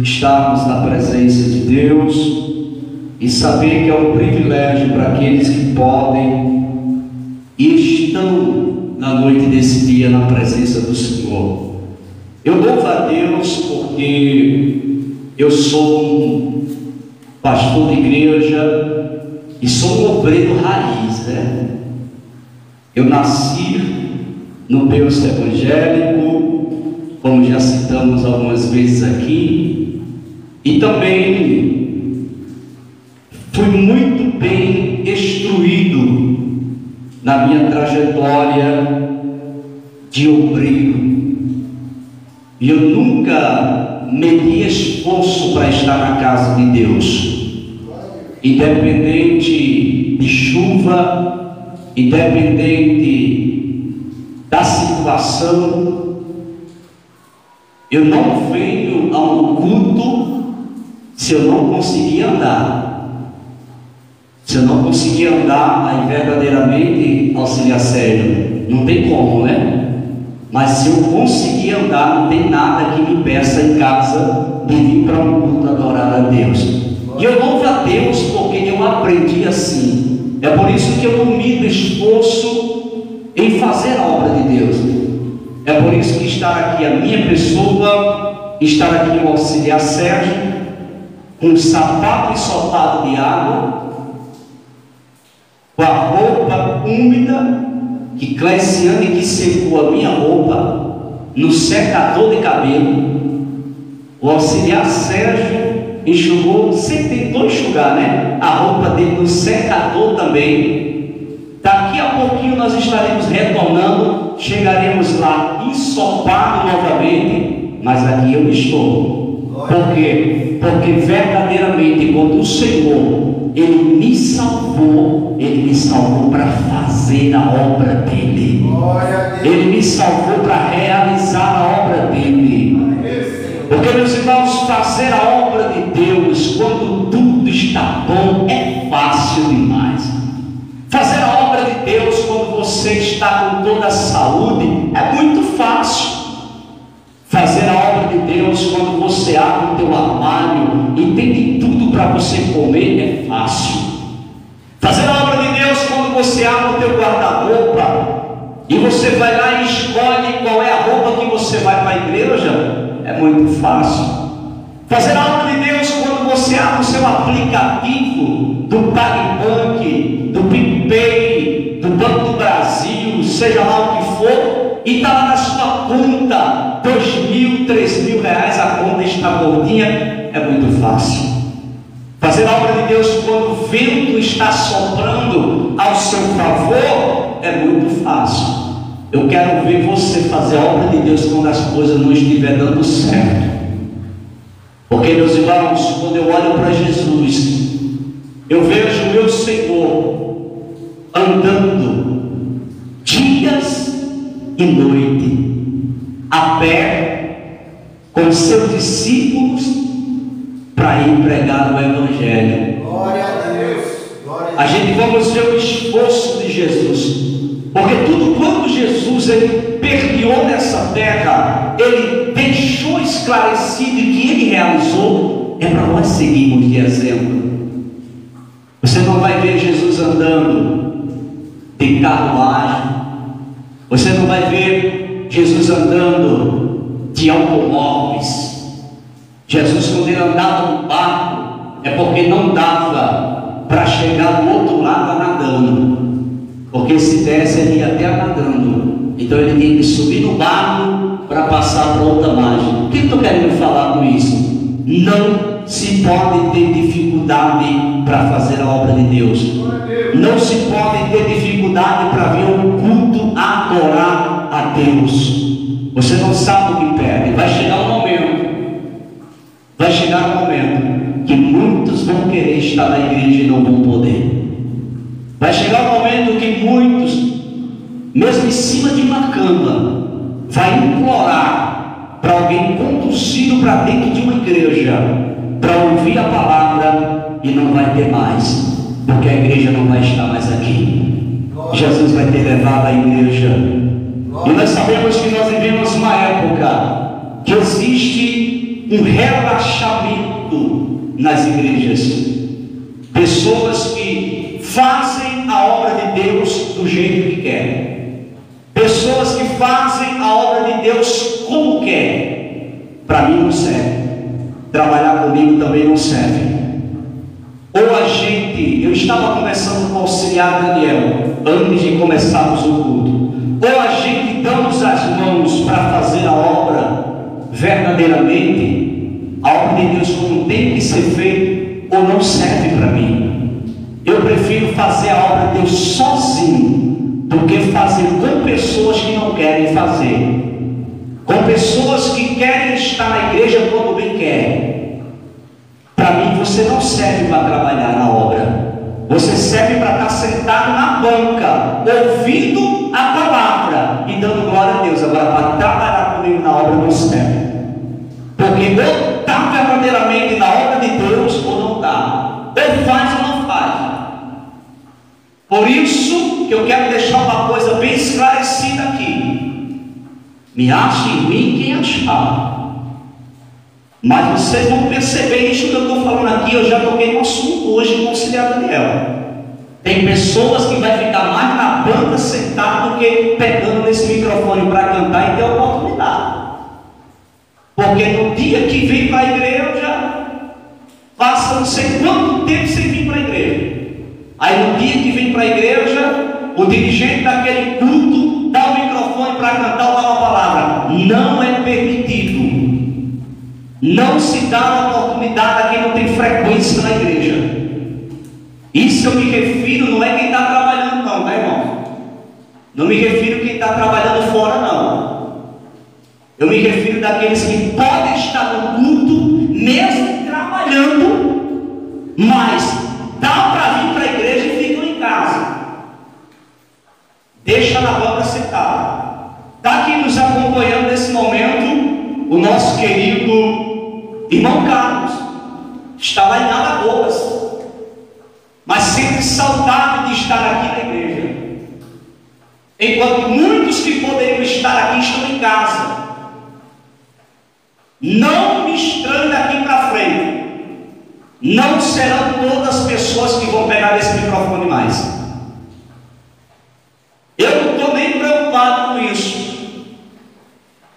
estarmos na presença de Deus e saber que é um privilégio para aqueles que podem e estão na noite desse dia na presença do Senhor. Eu louvo a Deus porque eu sou um pastor de igreja e sou um obreiro raiz, né? Eu nasci no berço evangélico, como já citamos algumas vezes aqui, e também fui muito bem instruído na minha trajetória de obreiro. E eu nunca medi esforço para estar na casa de Deus, independente de chuva, independente da situação. Eu não venho a um culto se eu não conseguir andar. Se eu não conseguir andar, aí verdadeiramente auxiliar sério, não tem como, né? Mas se eu conseguir andar, não tem nada que me peça em casa de vir para um culto adorar a Deus. E eu louvo a Deus porque eu aprendi assim. É por isso que eu não mido esforço em fazer a obra de Deus. É por isso que estar aqui a minha pessoa, estar aqui o auxiliar Sérgio, com sapato ensopado de água, com a roupa úmida, que Cleciane que secou a minha roupa no secador de cabelo, o auxiliar Sérgio enxugou, sempre tentou enxugar, né? A roupa dele no secador também. Daqui a pouquinho nós estaremos retornando, chegaremos lá ensopado novamente, mas aqui eu estou. Por quê? Porque verdadeiramente quando o Senhor Ele me salvou para fazer a obra dele. Ele me salvou para realizar a obra dele. Porque, meus irmãos, fazer a obra de Deus quando tudo está bom é fácil demais. Fazer a obra de Deus quando você está com toda a saúde é muito fácil. Fazer a obra de Deus quando você abre o teu armário e tem de tudo para você comer é fácil. Fazer a obra de Deus quando você abre o teu guarda-roupa e você vai lá e escolhe qual é a roupa que você vai para a igreja, é muito fácil. Fazer a obra de Deus quando você abre o seu aplicativo do PagBank, do PicPay, do Banco do Brasil, seja lá o que for, e está lá na sua conta, 2.000, 3.000 reais, a conta está gordinha, é muito fácil. Fazer a obra de Deus quando o vento está soprando ao seu favor, é muito fácil. Eu quero ver você fazer a obra de Deus quando as coisas não estiverem dando certo. Porque, meus irmãos, quando eu olho para Jesus, eu vejo o meu Senhor andando dias e noite, a pé, com seus discípulos, para ir pregar o Evangelho. Glória a Deus. A gente vamos ver o esforço de Jesus, porque tudo quanto Jesus ele permeou nessa terra, ele deixou esclarecido que ele realizou, é para nós seguirmos de exemplo. Você não vai ver Jesus andando de carruagem, você não vai ver Jesus andando de automóveis. Jesus, quando ele andava no barco, é porque não dava para chegar do outro lado nadando, porque se desse ele ia até nadando. Então ele tinha que subir no barco para passar para outra margem. O que eu estou querendo falar com isso? Não se pode ter dificuldade para fazer a obra de Deus. Não se pode ter dificuldade para vir ao culto adorar a Deus. Você não sabe o que perde. Vai chegar um momento que muitos vão querer estar na igreja e não vão poder. Vai chegar um momento que muitos, mesmo em cima de uma cama, vai implorar para alguém conduzido para dentro de uma igreja para ouvir a palavra e não vai ter mais, porque a igreja não vai estar mais aqui. Jesus vai ter levado a igreja. E nós sabemos que nós vivemos uma época que existe um relaxamento nas igrejas. Pessoas que fazem a obra de Deus do jeito que querem. Pessoas que fazem a obra de Deus como querem. Para mim não serve. Trabalhar comigo também não serve. Ou a gente, eu estava conversando com o auxiliar Daniel antes de começarmos o culto. Ou a gente damos as mãos para fazer a obra verdadeiramente, a obra de Deus como tem que ser feita, ou não serve para mim. Eu prefiro fazer a obra de Deus sozinho do que fazer com pessoas que não querem fazer, com pessoas que querem estar na igreja quando bem querem. Para mim você não serve para trabalhar na obra. Você serve para estar sentado na banca, ouvindo a palavra e dando glória a Deus. Agora, para trabalhar comigo na obra não serve. Porque ou está verdadeiramente na obra de Deus ou não está. Ou faz ou não faz. Por isso que eu quero deixar uma coisa bem esclarecida aqui. Me ache ruim quem achar. Mas vocês vão perceber isso que eu estou falando aqui. Eu já toquei no assunto hoje com o auxiliar Daniel. Tem pessoas que vai ficar mais na banda sentado do que pegando nesse microfone para cantar e ter oportunidade. Porque no dia que vem para a igreja, passa não sei quanto tempo sem vir para a igreja. Aí no dia que vem para a igreja, o dirigente daquele culto dá o microfone para cantar ou dar uma palavra. Não é permitido. Não se dá a oportunidade a quem não tem frequência na igreja. Isso eu me refiro, não é quem está trabalhando não, tá, irmão? Não me refiro a quem está trabalhando fora, não. Eu me refiro daqueles que podem estar no culto, mesmo trabalhando, mas dá para vir para a igreja e ficam em casa. Deixa na banca sentada. Está aqui nos acompanhando nesse momento o nosso querido irmão Carlos. Está lá em Alagoas, mas sente saudade de estar aqui na igreja. Enquanto muitos que poderiam estar aqui estão em casa. Não me estranhe daqui para frente. Não serão todas as pessoas que vão pegar esse microfone mais. Eu não estou nem preocupado com isso.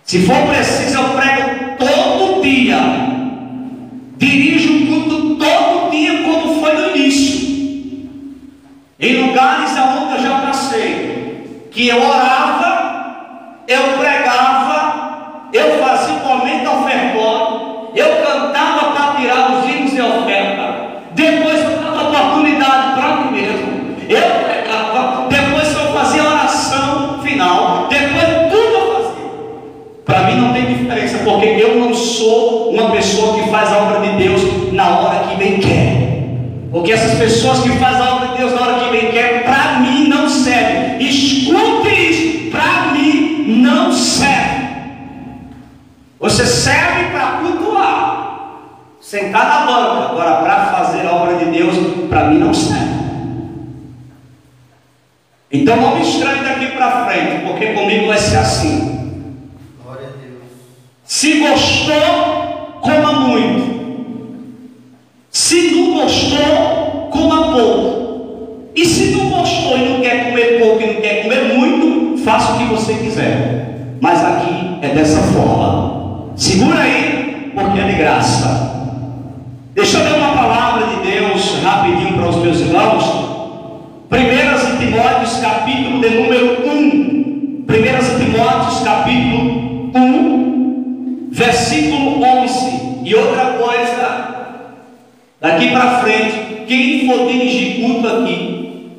Se for preciso, eu prego todo dia. Dirijo o culto todo dia, como foi no início. Em lugares aonde eu já passei, que eu orava, eu pregava, eu fazia um momento ofertório, eu cantava para tirar os hinos de oferta, depois eu dava oportunidade para mim mesmo, eu pregava, depois eu fazia a oração final, depois tudo eu fazia. Para mim não tem diferença, porque eu não sou uma pessoa que faz a obra de Deus na hora que bem quer. Porque essas pessoas que fazem a obra de Deus na hora que bem quer, para mim não serve. Escute isso, para mim não serve. Você serve para cultuar, sentar na banca. Agora, para fazer a obra de Deus, para mim não serve. Então não me estranhe daqui para frente, porque comigo vai ser assim. Glória a Deus. Se gostou, coma muito. Se não gostou, coma pouco. E se não gostou e não quer comer pouco e não quer comer muito, faça o que você quiser. Mas aqui é dessa forma. Segura aí, porque é de graça. Deixa eu ler uma palavra de Deus rapidinho para os meus irmãos. 1 Timóteos capítulo de número 1. 1 Timóteos capítulo 1, versículo 11. E outra coisa, daqui para frente, quem for dirigir culto aqui,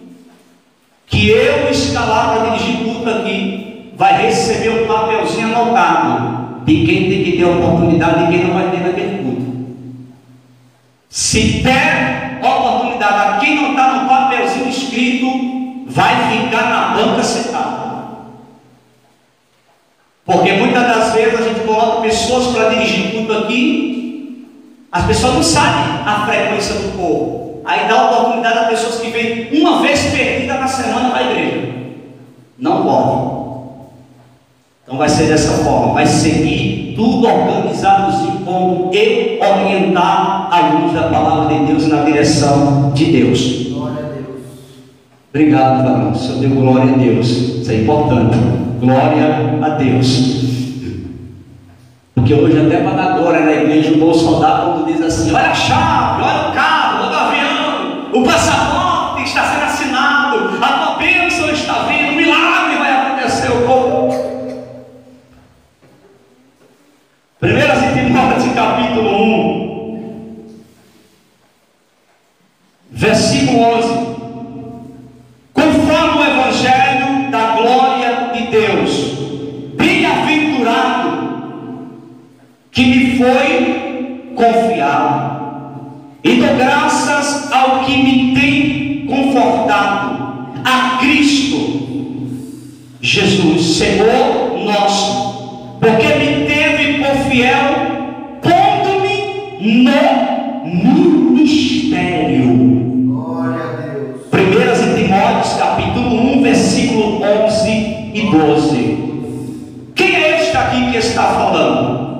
que eu escalar para dirigir culto aqui, vai receber um papelzinho anotado de quem tem que ter oportunidade e quem não vai ter naquele culto. Se der oportunidade a quem não está no papelzinho escrito, vai ficar na banca sentado. Porque muitas das vezes a gente coloca pessoas para dirigir culto aqui, as pessoas não sabem a frequência do povo. Aí dá oportunidade a pessoas que vêm uma vez perdida na semana para a igreja. Não pode. Então vai ser dessa forma, vai seguir e tudo organizado como e orientar a luz da palavra de Deus na direção de Deus. Glória a Deus. Obrigado, varão. O Senhor deu glória a Deus. Isso é importante. Glória a Deus. Porque hoje até para dar glória na igreja, o bom soldado quando diz assim: olha a chave, olha o carro, olha o avião, o passaporte que está sendo assinado, a tua bênção está vindo, o milagre vai acontecer. O povo. 1 Timóteo capítulo 1, versículo 11. Conforme o evangelho da glória de Deus, bem-aventurado que me foi confiado, e dou graças ao que me tem confortado, a Cristo Jesus, Senhor nosso, porque me teve por fiel, pondo-me no ministério. Glória a Deus. 1 Timóteo capítulo 1, versículo 11 e 12. Quem é este aqui que está falando?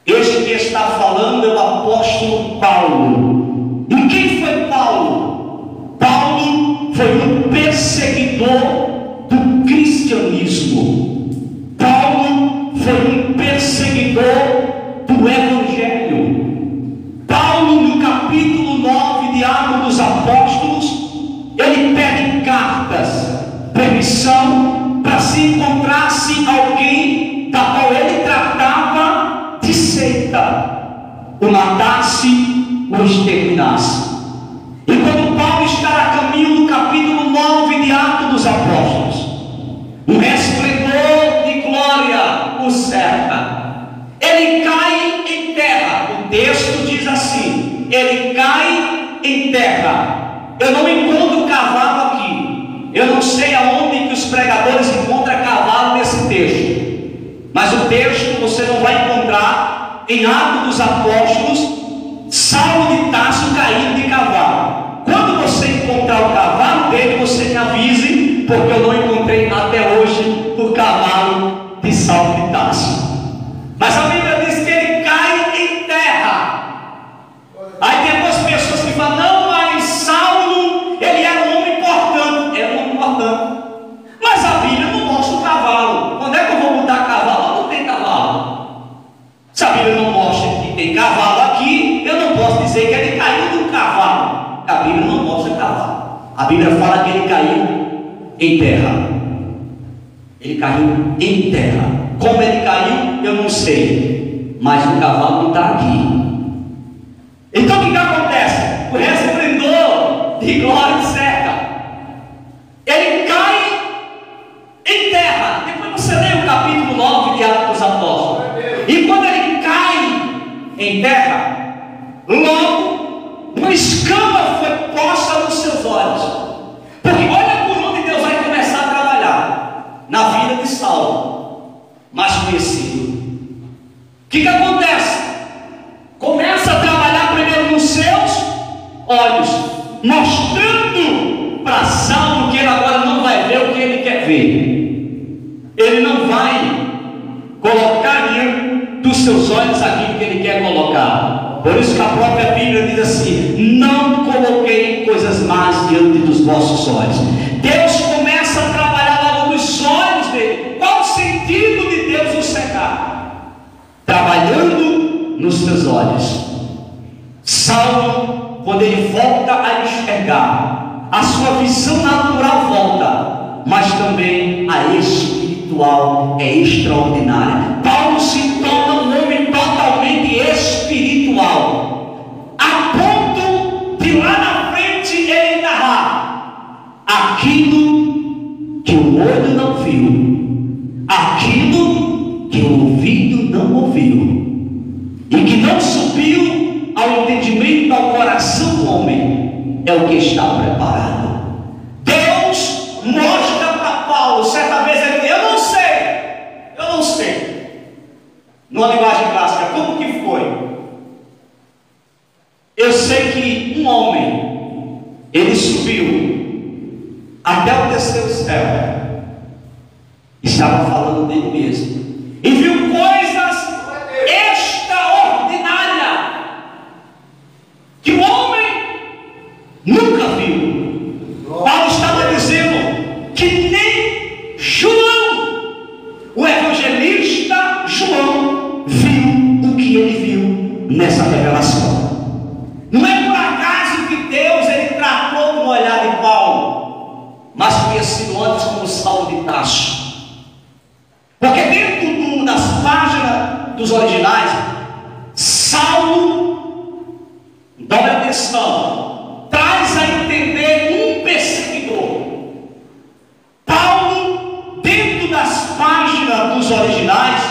Este que está falando é o apóstolo Paulo. E quem foi Paulo? Paulo foi um perseguidor do cristianismo. Paulo foi um perseguidor do evangelho. Paulo, no capítulo 9 de Atos dos Apóstolos, ele pede cartas, permissão para se encontrasse alguém da qual ele tratava de seita, o matasse, o exterminasse. E quando Paulo está a caminho no capítulo 9 de Atos dos Apóstolos, um resplendor de glória o cerca, ele cai em terra. O texto diz assim: ele cai em terra. Eu não encontro cavalo aqui, eu não sei aonde que os pregadores encontram cavalo nesse texto, mas o texto você não vai encontrar em Atos dos Apóstolos Saulo de Tarso caindo de cavalo. Quando você encontrar o cavalo dele, você me avise, porque eu não encontrei até hoje o cavalo de Saulo de Tarso. Mas a Bíblia diz que ele cai em terra. Aí tem algumas pessoas que falam: não, mas Saulo, ele era um homem importante. Era um homem importante, mas a Bíblia não mostra o cavalo. Quando é que eu vou mudar cavalo? Não tem cavalo. Se a Bíblia não mostra que tem cavalo aqui, eu não posso dizer que ele caiu de um cavalo. A Bíblia não mostra cavalo. A Bíblia fala que ele caiu em terra. Ele caiu em terra. Como ele caiu, eu não sei, mas o cavalo não está aqui. Então o que acontece? O resplendor de glória cerca, ele cai em terra. Depois você lê o capítulo 9 de Atos dos Apóstolos. E quando ele cai em terra, logo uma escama foi posta nos seus olhos. Porque olha por onde Deus vai começar a trabalhar na vida de Saulo, mais conhecido. O que acontece? Começa a trabalhar primeiro nos seus olhos, mostrando para Saulo que ele agora não vai ver o que ele quer ver. Ele não vai colocar diante dos seus olhos aquilo que ele quer colocar. Por isso que a própria Bíblia diz assim: não coloquei coisas más diante dos vossos olhos. Deus começa a trabalhar logo nos olhos dele. Qual o sentido de Deus o cegar? Trabalhando nos seus olhos. Saulo, quando ele volta a enxergar, a sua visão natural volta, mas também a espiritual é extraordinária. Paulo se torna um homem totalmente espiritual, a ponto de lá na frente ele narrar aquilo que o olho não viu, aquilo que o ouvido não ouviu, e que não subiu ao entendimento, ao coração do homem, é o que está preparado. Deus mostra para Paulo, certa vez ele disse: eu não sei, numa linguagem clássica, como que foi? Eu sei que um homem, ele subiu até o terceiro céu, estava falando dele mesmo, e viu coisas Nunca viu. Paulo estava dizendo que nem João, o evangelista João, viu o que ele viu nessa revelação. Não é por acaso que Deus ele tratou com o olhar de Paulo, mas conhecido antes como Saulo de Tarso. Porque dentro das páginas dos originais, Saulo, dá atenção, traz a entender um perseguidor. Paulo, dentro das páginas dos originais,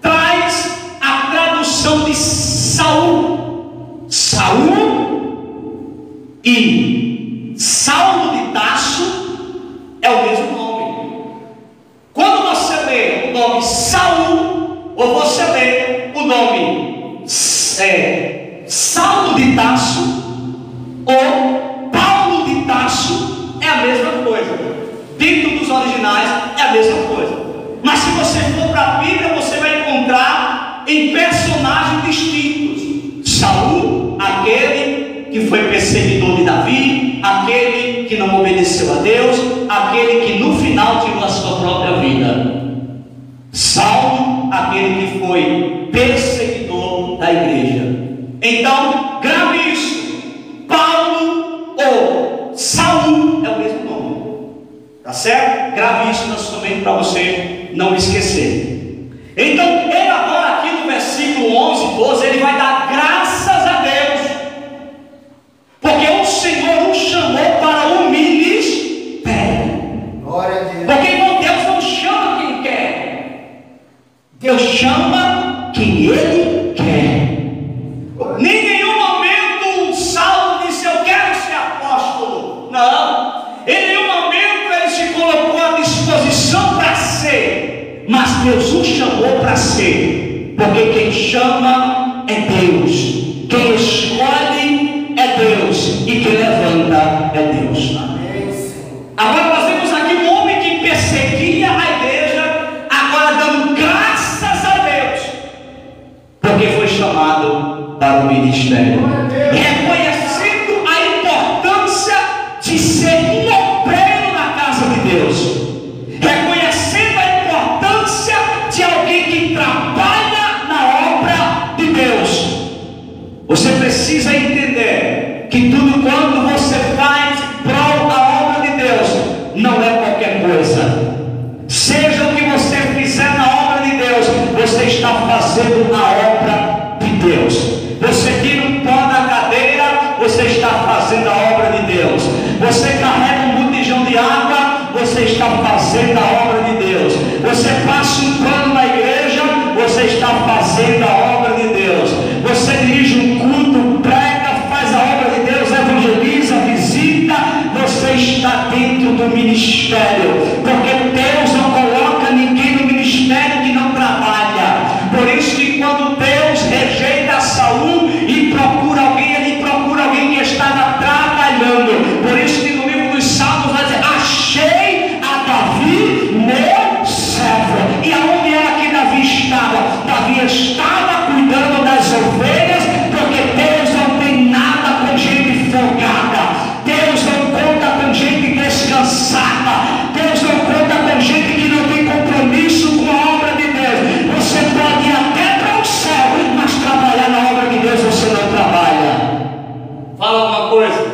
traz a tradução de Saul. Saul e Saulo de Tarso é o mesmo nome. Quando você lê o nome Saul, ou você lê o nome Saulo de Tarso, ou Paulo de Tarso, é a mesma coisa. Dentro dos originais é a mesma coisa. Mas se você for para a Bíblia, você vai encontrar em personagens distintos. Saul, aquele que foi perseguidor de Davi, aquele que não obedeceu a Deus, aquele que no final tirou a sua própria vida. Saulo, aquele que foi perseguidor da igreja. Então, grave isso. Paulo ou Saul é o mesmo nome. Tá certo? Grave isso na sua mente para você não esquecer. Então, ele agora aqui no versículo 11, 12, ele vai dar graças a Deus, porque o Senhor o chamou para o ministério. Glória a Deus. Porque irmão, Deus não chama quem quer, Deus chama quem Ele quer. Em nenhum momento Saulo disse: eu quero ser apóstolo. Não, em nenhum momento ele se colocou à disposição para ser, mas Deus o chamou para ser, porque quem chama é Deus, quem escolhe é Deus, e quem levanta é Deus. Amém, Senhor. Agora nós temos aqui um homem que perseguia a igreja, agora dando graças a Deus, porque foi chamado para o ministério, reconhecendo a importância de ser um obreiro na casa de Deus, reconhecendo a importância de alguém que trabalha na obra de Deus. Você precisa entender que tudo quanto você faz prol da obra de Deus não é qualquer coisa. Seja o que você fizer na obra de Deus, você está fazendo a obra de Deus. Você tira um pó da cadeira, você está fazendo a obra de Deus. Você carrega um botijão de água, você está fazendo a obra de Deus. Você passa um pano na igreja, você está fazendo a obra de Deus. Você dirige um culto, prega, faz a obra de Deus, evangeliza, visita, você está dentro do ministério, porque Deus não coloca ninguém no ministério que não trabalha. Por isso que quando Deus rejeita Saul e procura alguém, ele procura alguém que está trabalhando. Por isso que no livro dos Salmos vai dizer: achei a Davi, meu servo. E aonde era que Davi estava? Davi estava cuidando das ovelhas, porque Deus não tem nada com gente folgada, Deus não conta com gente descansada, Deus não conta com gente que não tem compromisso com a obra de Deus. Você pode ir até para o céu, mas trabalhar na obra de Deus você não trabalha. Fala alguma coisa.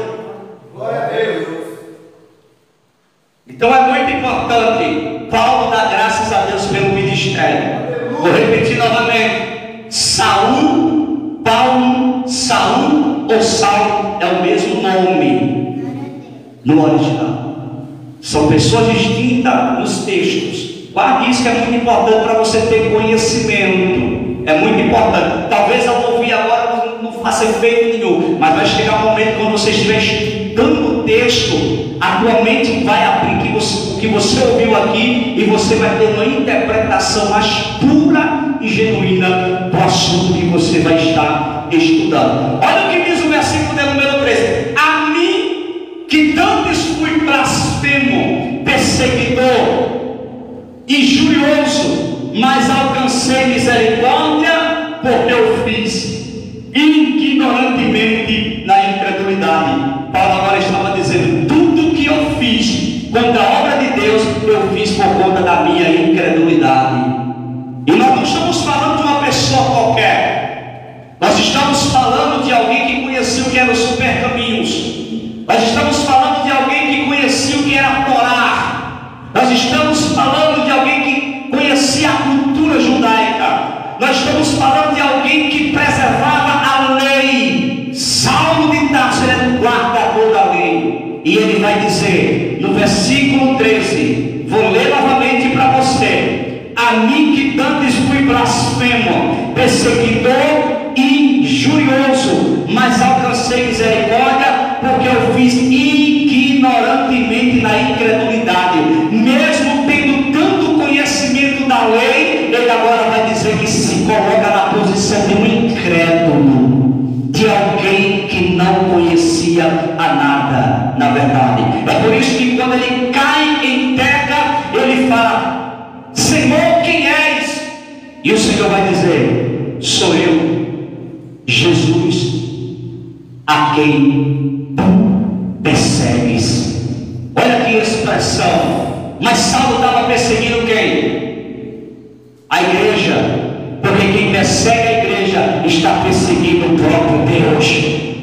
Glória a Deus. Então é muito importante Paulo dar graças a Deus pelo ministério. Vou repetir novamente: Saul, Paulo, Saul ou Saulo é o mesmo nome no original. São pessoas distintas nos textos. Guarde isso, que é muito importante para você ter conhecimento. É muito importante. Talvez ao ouvir agora não faça efeito nenhum, mas vai chegar um momento quando você estiver estudando o texto, a tua mente vai abrir o que você ouviu aqui, e você vai ter uma interpretação mais pura e genuína do assunto que você vai estar estudando. Olha o que diz o versículo de número 13: a mim, que dantes fui blasfemo, perseguidor, injurioso, mas alcancei misericórdia, porque eu fiz ignorantemente na incredulidade. Paulo agora estava dizendo: tudo que eu fiz contra a obra de Deus, eu fiz por conta da minha incredulidade. E nós não estamos falando de uma pessoa qualquer, nós estamos falando de alguém que conhecia o que eram os super caminhos, nós estamos falando de alguém que conhecia o que era a Torá, nós estamos falando de alguém que conhecia a cultura judaica, nós estamos falando de alguém que preservava a lei. Saulo de Tarso era o guardador da lei, e ele vai dizer no versículo 13, vou ler novamente para você: a mim que dantes fui blasfemo, perseguidor e injurioso, mas alcancei misericórdia, porque eu fiz ignorantemente na incredulidade. Mesmo tendo tanto conhecimento da lei, ele agora vai dizer que se coloca na posição de um incrédulo, de alguém que não conhecia a nada, na verdade. É por isso que quando ele cai em terra, ele fala: Senhor, quem és? E o Senhor vai dizer: sou eu, Jesus, a quem tu persegues. Olha aqui a expressão. Mas Saulo estava perseguindo quem? A igreja. Porque quem persegue a igreja está perseguindo o próprio Deus.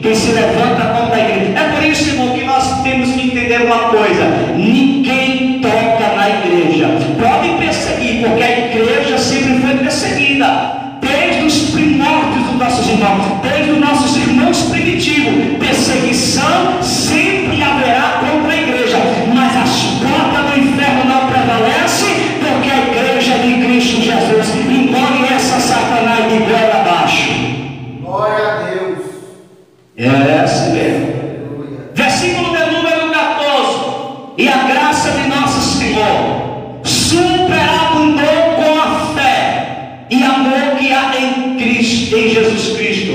Quem se levanta contra a igreja. É por isso, irmão, que nós temos que entender uma coisa: ninguém toca na igreja. Pode perseguir, porque a igreja sempre foi perseguida. Desde os primórdios dos nossos irmãos, desde os nossos irmãos primitivos, perseguição sempre haverá contra a igreja. Mas as portas do inferno não prevalecem, porque a igreja de Cristo Jesus engole essa Satanás de goela abaixo. Glória a Deus. É assim mesmo. Versículo de número 14. E a graça de nosso Senhor superabundou com a fé e amor que há em Cristo, em Jesus Cristo.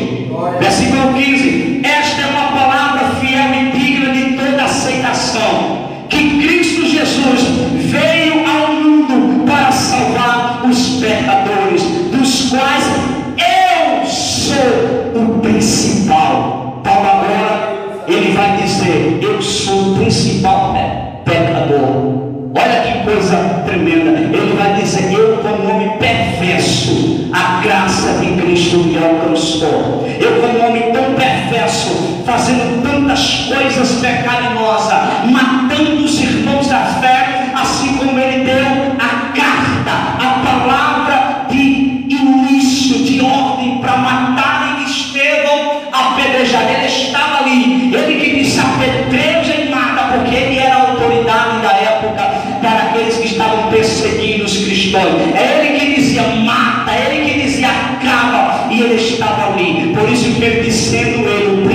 Versículo 15. Esta é uma palavra fiel e digna de toda aceitação, que Cristo Jesus veio ao mundo para salvar os pecadores, dos quais eu sou o principal. Paulo agora, ele vai dizer: eu sou o principal pecador. Olha que coisa tremenda. Ele vai dizer: eu, como homem perverso, a graça de Cristo me alcançou. Eu, como homem tão perverso, fazendo tantas coisas pecaminosas, matando os irmãos da fé, assim como ele deu a carta, a palavra de início, de ordem para matarem Estevão, apedrejar. Ele estava ali, ele que disse: apedreja e mata, porque ele era a autoridade da época para aqueles que estavam perseguindo os cristãos. É ele que dizia: mata, é ele que dizia: acaba, e ele estava ali. Por isso que ele, sendo ele o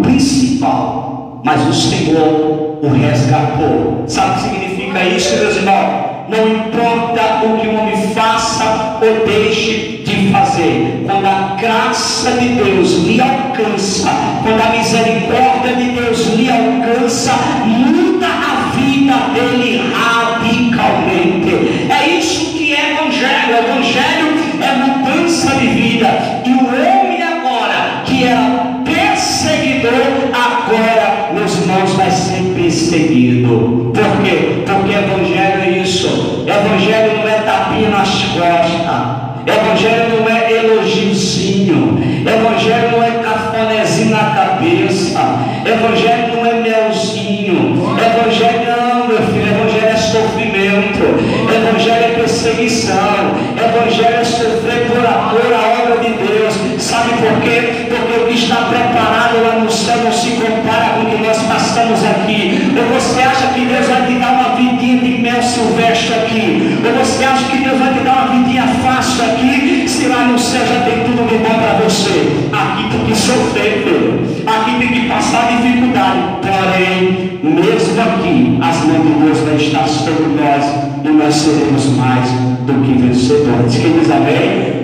principal, mas o Senhor o resgatou. Sabe o que significa isso, meus irmãos? Não importa o que o homem faça ou deixe de fazer, quando a graça de Deus lhe alcança, quando a misericórdia de Deus lhe alcança, muda a vida dele radicalmente. É isso que é evangelho. O evangelho é mudança de vida. E o homem agora, que era perseguidor, agora, meus irmãos, vai ser perseguido. Por quê? Porque evangelho é isso. Evangelho não é tapinha nas costas. Evangelho não é elogiozinho. Evangelho não é cafonezinho na cabeça. Evangelho não é melzinho. Evangelho não, meu filho. Evangelho é sofrimento. Evangelho é perseguição. Evangelho é sofrer por amor à obra de Deus. Sabe por quê? Porque o que está preparado lá no céu não se compara com o que nós passamos aqui. Ou você acha que Deus vai te dar uma vidinha de mel silvestre aqui? Ou você acha que Deus vai te dar uma vidinha fácil aqui? Se lá no céu já tem tudo de bom para você. Aqui tem que sofrer, filho. Aqui tem que passar dificuldade. Porém, mesmo aqui, as mãos de Deus vai estar sobre nós e nós seremos mais do que vencedores. Quem diz amém?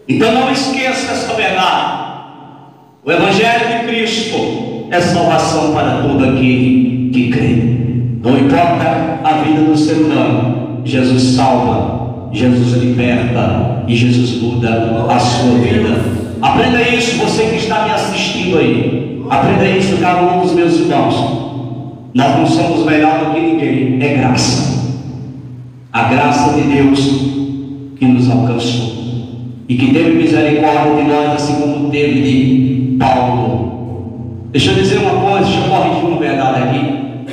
Então não esqueça essa verdade. O Evangelho de Cristo é salvação para todo aquele que crê. Não importa a vida do ser humano, Jesus salva, Jesus liberta e Jesus muda a sua vida. Aprenda isso, você que está me assistindo aí. Aprenda isso, cada um dos meus irmãos. Nós não somos melhor do que ninguém, é graça. A graça de Deus que nos alcançou e que teve misericórdia de nós, assim como teve de Paulo. Deixa eu dizer uma coisa, deixa eu corrigir uma verdade aqui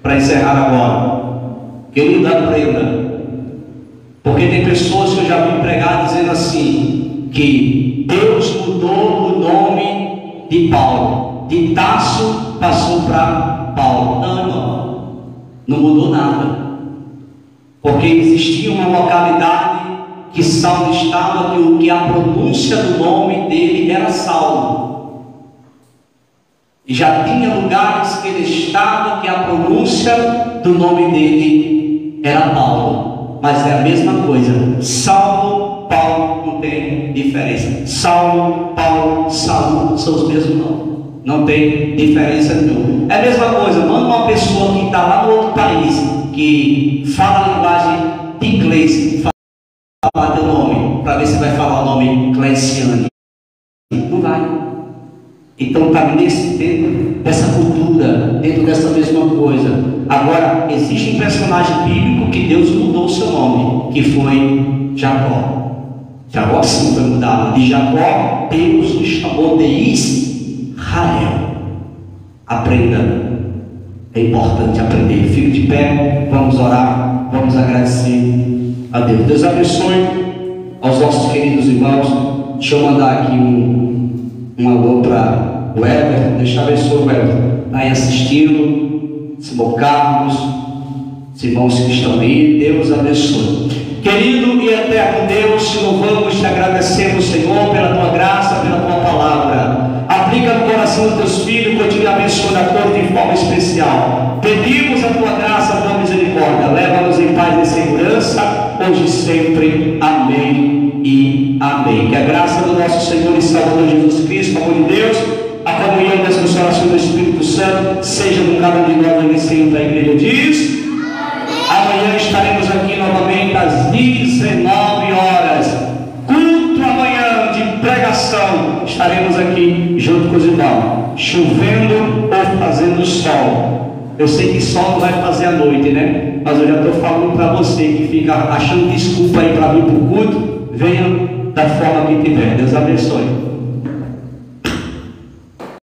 para encerrar agora. Querido, aprenda, porque tem pessoas que eu já vi pregar dizendo assim, que Deus mudou o nome de Paulo, de Tarso passou para Paulo. Não, irmão, não mudou nada, porque existia uma localidade que Saulo estava, que a pronúncia do nome dele era Saulo, e já tinha lugares que ele estava que a pronúncia do nome dele era Paulo, mas é a mesma coisa. Saulo, Paulo, não tem diferença. Saulo, Paulo, Saul são os mesmos nomes, não tem diferença nenhuma. É a mesma coisa. Manda uma pessoa que está lá no outro país, que fala a linguagem de inglês, falar teu nome, para ver se vai falar o nome Clenciane. Não vai. Então está dentro dessa cultura, dentro dessa mesma coisa. Agora, existe um personagem bíblico que Deus mudou o seu nome, que foi Jacó. Jacó sim foi mudado. De Jacó, Deus o chamou de Israel. Aprenda. É importante aprender. Fique de pé, vamos orar, vamos agradecer a Deus. Deus abençoe aos nossos queridos irmãos. Deixa eu mandar aqui um alô para o Everton. Deixa eu abençoe o Everton. Está aí assistindo, Simão Carlos, os irmãos que estão aí. Deus abençoe. Querido e eterno Deus, te louvamos, te agradecemos, Senhor, pela tua graça, pela tua palavra. Aplica no coração dos teus filhos, continue abençoando a todos de forma especial. Pedimos a tua graça, a tua misericórdia. Leva-nos em paz e segurança, hoje e sempre. Amém e amém. Que a graça do nosso Senhor e Salvador Jesus Cristo, o amor de Deus, a comunhão e a consolação do Espírito Santo seja com cada um de nós aqui sempre. A igreja diz: amanhã estaremos aqui novamente às 19 horas. Culto amanhã de pregação. Estaremos aqui junto com os irmãos, chovendo ou fazendo sol. Eu sei que sol não vai fazer à noite, né? Mas eu já estou falando para você que fica achando desculpa aí para vir para o culto. Venha da forma que tiver. Deus abençoe.